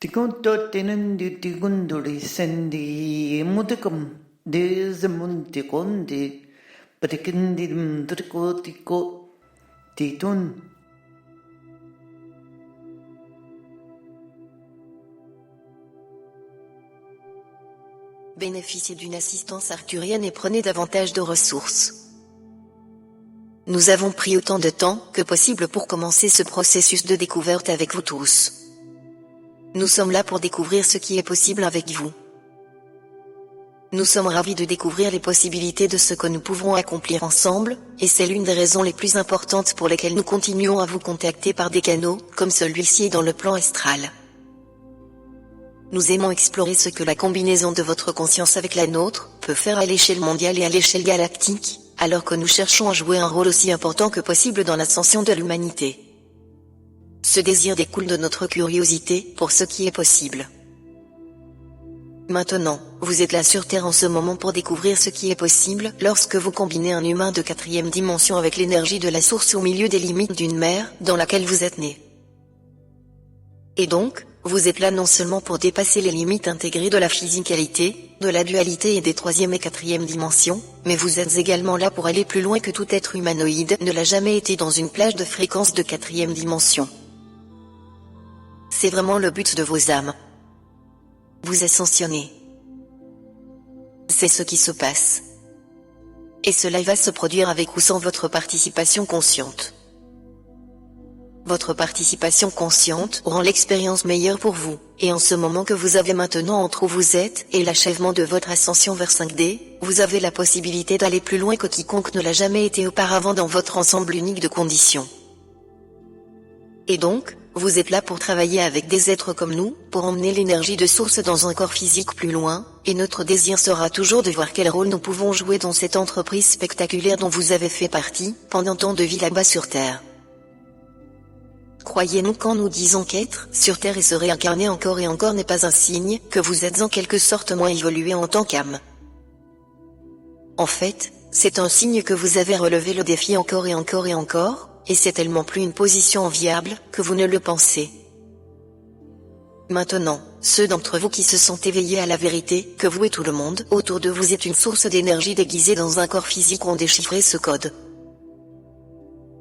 Tikuntottinen tikunduri sendi mudikum dezamundi kondi patikindim trikotiko titun. Bénéficiez d'une assistance arthurienne et prenez davantage de ressources. Nous avons pris autant de temps que possible pour commencer ce processus de découverte avec vous tous. Nous sommes là pour découvrir ce qui est possible avec vous. Nous sommes ravis de découvrir les possibilités de ce que nous pouvons accomplir ensemble, et c'est l'une des raisons les plus importantes pour lesquelles nous continuons à vous contacter par des canaux, comme celui-ci dans le plan astral. Nous aimons explorer ce que la combinaison de votre conscience avec la nôtre peut faire à l'échelle mondiale et à l'échelle galactique, alors que nous cherchons à jouer un rôle aussi important que possible dans l'ascension de l'humanité. Ce désir découle de notre curiosité pour ce qui est possible. Maintenant, vous êtes là sur Terre en ce moment pour découvrir ce qui est possible lorsque vous combinez un humain de 4e dimension avec l'énergie de la source au milieu des limites d'une mer dans laquelle vous êtes né. Et donc, vous êtes là non seulement pour dépasser les limites intégrées de la physicalité, de la dualité et des 3e et 4e dimensions, mais vous êtes également là pour aller plus loin que tout être humanoïde ne l'a jamais été dans une plage de fréquence de 4e dimension. C'est vraiment le but de vos âmes. Vous ascensionnez. C'est ce qui se passe. Et cela va se produire avec ou sans votre participation consciente. Votre participation consciente rend l'expérience meilleure pour vous, et en ce moment que vous avez maintenant entre où vous êtes et l'achèvement de votre ascension vers 5D, vous avez la possibilité d'aller plus loin que quiconque ne l'a jamais été auparavant dans votre ensemble unique de conditions. Et donc, vous êtes là pour travailler avec des êtres comme nous, pour emmener l'énergie de source dans un corps physique plus loin, et notre désir sera toujours de voir quel rôle nous pouvons jouer dans cette entreprise spectaculaire dont vous avez fait partie, pendant tant de vies là-bas sur Terre. Croyez-nous quand nous disons qu'être sur Terre et se réincarner encore et encore n'est pas un signe que vous êtes en quelque sorte moins évolué en tant qu'âme. En fait, c'est un signe que vous avez relevé le défi encore et encore et encore, et c'est tellement plus une position enviable que vous ne le pensez. Maintenant, ceux d'entre vous qui se sont éveillés à la vérité, que vous et tout le monde autour de vous êtes une source d'énergie déguisée dans un corps physique ont déchiffré ce code.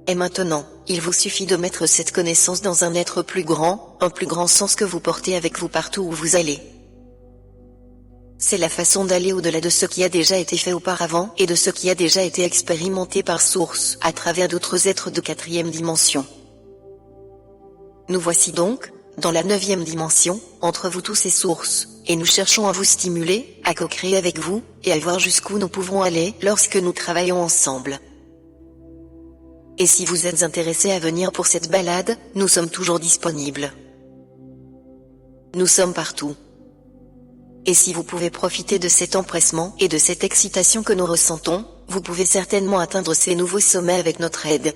Et maintenant, il vous suffit de mettre cette connaissance dans un être plus grand, un plus grand sens que vous portez avec vous partout où vous allez. C'est la façon d'aller au-delà de ce qui a déjà été fait auparavant et de ce qui a déjà été expérimenté par source à travers d'autres êtres de 4e dimension. Nous voici donc, dans la 9e dimension, entre vous tous et sources, et nous cherchons à vous stimuler, à co-créer avec vous, et à voir jusqu'où nous pouvons aller lorsque nous travaillons ensemble. Et si vous êtes intéressé à venir pour cette balade, nous sommes toujours disponibles. Nous sommes partout. Et si vous pouvez profiter de cet empressement et de cette excitation que nous ressentons, vous pouvez certainement atteindre ces nouveaux sommets avec notre aide.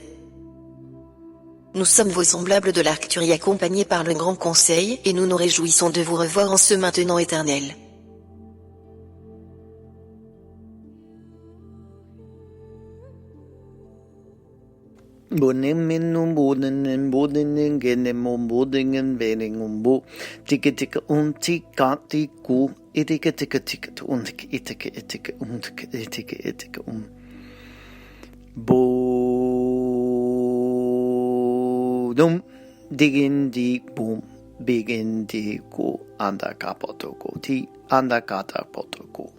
Nous sommes vos semblables de l'Arcturie accompagnés par le Grand Conseil et nous nous réjouissons de vous revoir en ce maintenant éternel. Bonimminum bodinen bodinen genemum bodingen veningum bo tika tika tiku itika itika bodum digin di boom begin di ko anda kapotoko ti anda kata potoko